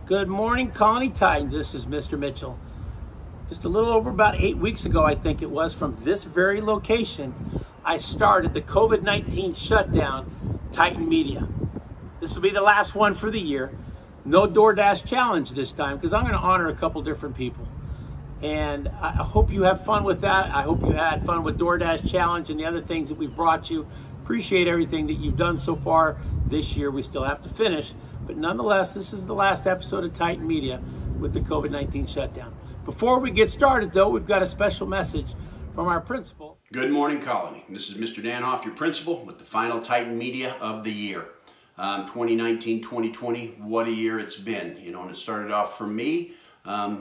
Good morning, Colony Titans. This is Mr. Mitchell. Just a little over about 8 weeks ago, I think it was, from this very location, I started the COVID-19 shutdown Titan Media. This will be the last one for the year. No DoorDash challenge this time, because I'm going to honor a couple different people. And I hope you have fun with that. I hope you had fun with DoorDash challenge and the other things that we've brought you. Appreciate everything that you've done so far this year. We still have to finish, but nonetheless, this is the last episode of Titan Media with the COVID-19 shutdown. Before we get started, though, we've got a special message from our principal. Good morning, Colony. This is Mr. Danhoff, your principal, with the final Titan Media of the year. 2019-2020, what a year it's been. You know, and it started off for me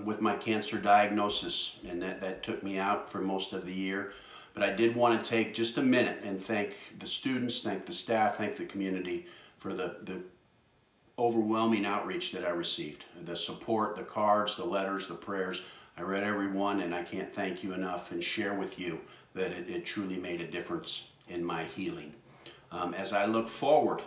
with my cancer diagnosis, and that took me out for most of the year. But I did want to take just a minute and thank the students, thank the staff, thank the community for the overwhelming outreach that I received. The support, the cards, the letters, the prayers. I read every one, and I can't thank you enough and share with you that it truly made a difference in my healing. As I look forward,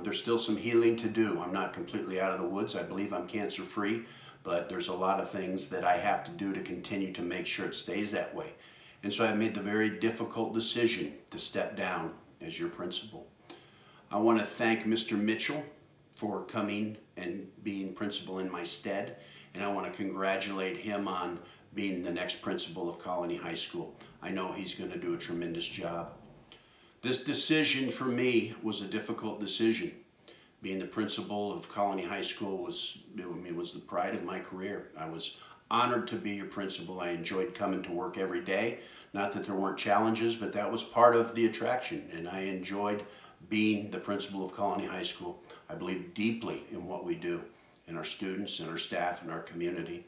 there's still some healing to do. I'm not completely out of the woods. I believe I'm cancer-free, but there's a lot of things that I have to do to continue to make sure it stays that way. And so I made the very difficult decision to step down as your principal. I want to thank Mr. Mitchell for coming and being principal in my stead, and I want to congratulate him on being the next principal of Colony High School. I know he's going to do a tremendous job. This decision for me was a difficult decision. Being the principal of Colony High School was the pride of my career. I was honored to be your principal. I enjoyed coming to work every day. Not that there weren't challenges, but that was part of the attraction, and I enjoyed being the principal of Colony High School. I believe deeply in what we do, in our students, and our staff, and our community,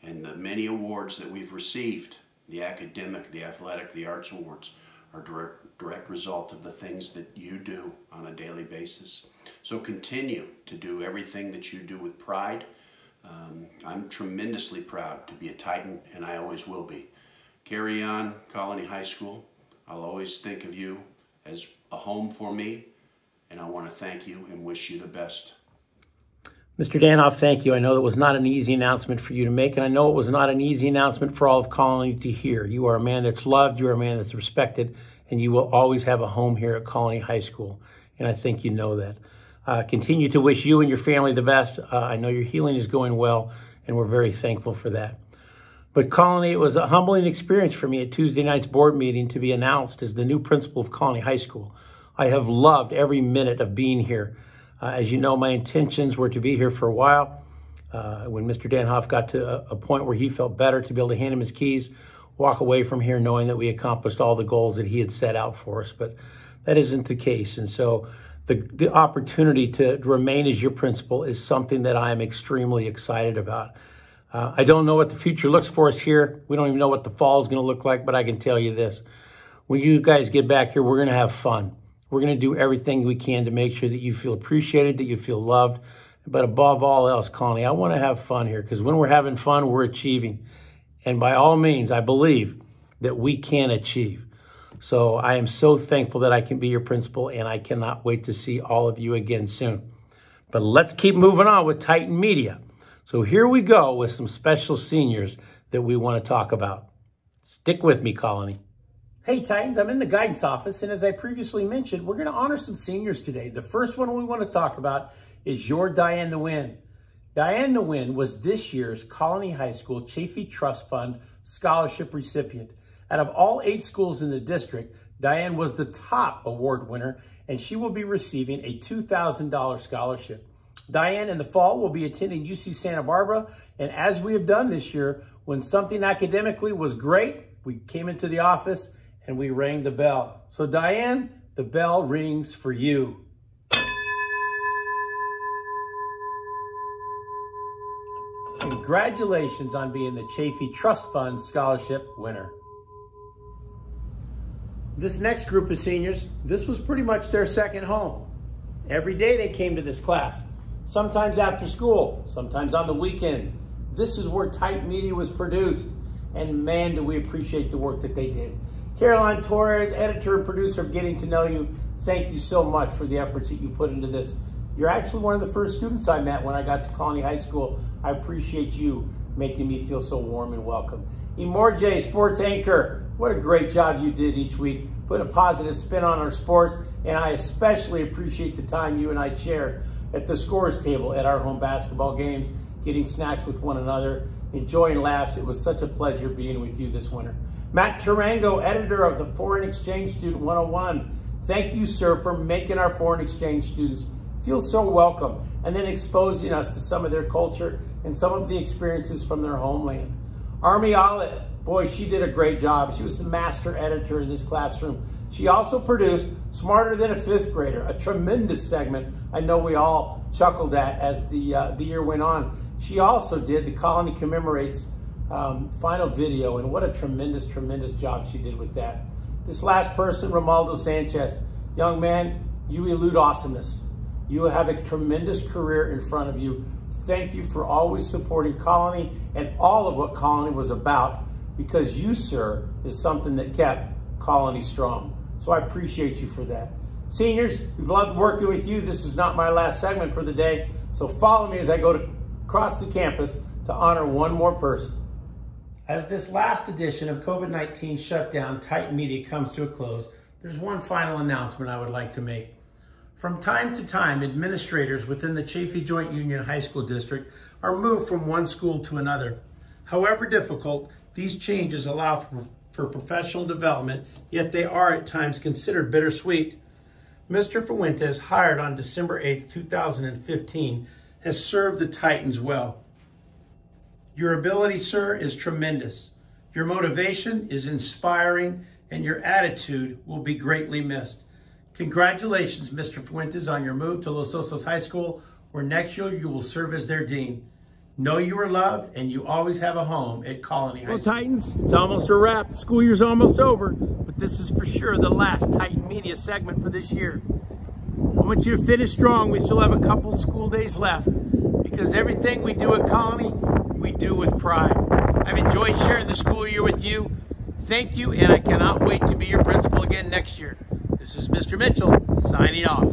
and the many awards that we've received, the academic, the athletic, the arts awards, are direct result of the things that you do on a daily basis. So continue to do everything that you do with pride. I'm tremendously proud to be a Titan, and I always will be. Carry on, Colony High School. I'll always think of you as a home for me, and I want to thank you and wish you the best. Mr. Danhoff, thank you. I know that was not an easy announcement for you to make, and I know it was not an easy announcement for all of Colony to hear. You are a man that's loved, you are a man that's respected, and you will always have a home here at Colony High School, and I think you know that. Continue to wish you and your family the best. I know your healing is going well, and we're very thankful for that. But Colony, it was a humbling experience for me at Tuesday night's board meeting to be announced as the new principal of Colony High School. I have loved every minute of being here. As you know, my intentions were to be here for a while. When Mr. Danhoff got to a point where he felt better to be able to hand him his keys, walk away from here knowing that we accomplished all the goals that he had set out for us. But that isn't the case. And so the opportunity to remain as your principal is something that I am extremely excited about. I don't know what the future looks for us here. We don't even know what the fall is going to look like, but I can tell you this. When you guys get back here, we're going to have fun. We're going to do everything we can to make sure that you feel appreciated, that you feel loved. But above all else, Colony, I want to have fun here, because when we're having fun, we're achieving. And by all means, I believe that we can achieve. So I am so thankful that I can be your principal, and I cannot wait to see all of you again soon. But let's keep moving on with Titan Media. So here we go with some special seniors that we want to talk about. Stick with me, Colony. Hey Titans, I'm in the guidance office, and as I previously mentioned, we're going to honor some seniors today. The first one we want to talk about is your Diane Nguyen. Diane Nguyen was this year's Colony High School Chafee Trust Fund scholarship recipient. Out of all 8 schools in the district, Diane was the top award winner, and she will be receiving a $2,000 scholarship. Diane in the fall will be attending UC Santa Barbara, and as we have done this year, when something academically was great, we came into the office and we rang the bell. So Diane, the bell rings for you. Congratulations on being the Chafee Trust Fund scholarship winner. This next group of seniors, this was pretty much their second home. Every day they came to this class, sometimes after school, sometimes on the weekend. This is where Titan Media was produced, and man, do we appreciate the work that they did. Caroline Torres, editor and producer of Getting to Know You, thank you so much for the efforts that you put into this. You're actually one of the first students I met when I got to Colony High School. I appreciate you making me feel so warm and welcome. Imorje, sports anchor, what a great job you did each week. Put a positive spin on our sports, and I especially appreciate the time you and I shared at the scores table at our home basketball games, getting snacks with one another, enjoying laughs. It was such a pleasure being with you this winter. Matt Tarango, editor of the Foreign Exchange Student 101. Thank you, sir, for making our foreign exchange students feel so welcome and then exposing us to some of their culture and some of the experiences from their homeland. Army Ollett, boy, she did a great job. She was the master editor in this classroom. She also produced Smarter Than a Fifth Grader, a tremendous segment I know we all chuckled at as the year went on. She also did the Colony Commemorates final video, and what a tremendous, tremendous job she did with that. This last person, Romaldo Sanchez, young man, you elude awesomeness. You have a tremendous career in front of you. Thank you for always supporting Colony and all of what Colony was about, because you, sir, is something that kept Colony strong. So I appreciate you for that. Seniors, we've loved working with you. This is not my last segment for the day, so follow me as I go across the campus to honor one more person. As this last edition of COVID-19 shutdown Titan Media comes to a close, there's one final announcement I would like to make. From time to time, administrators within the Chaffee Joint Union High School District are moved from one school to another. However difficult, these changes allow for professional development, yet they are at times considered bittersweet. Mr. Fuentes, hired on December 8th, 2015, has served the Titans well. Your ability, sir, is tremendous. Your motivation is inspiring, and your attitude will be greatly missed. Congratulations, Mr. Fuentes, on your move to Los Osos High School, where next year you will serve as their dean. Know you are loved, and you always have a home at Colony High School. Well, Titans, it's almost a wrap. The school year's almost over, but this is for sure the last Titan Media segment for this year. I want you to finish strong. We still have a couple school days left, because everything we do at Colony, we do with pride. I've enjoyed sharing the school year with you. Thank you, and I cannot wait to be your principal again next year. This is Mr. Mitchell, signing off.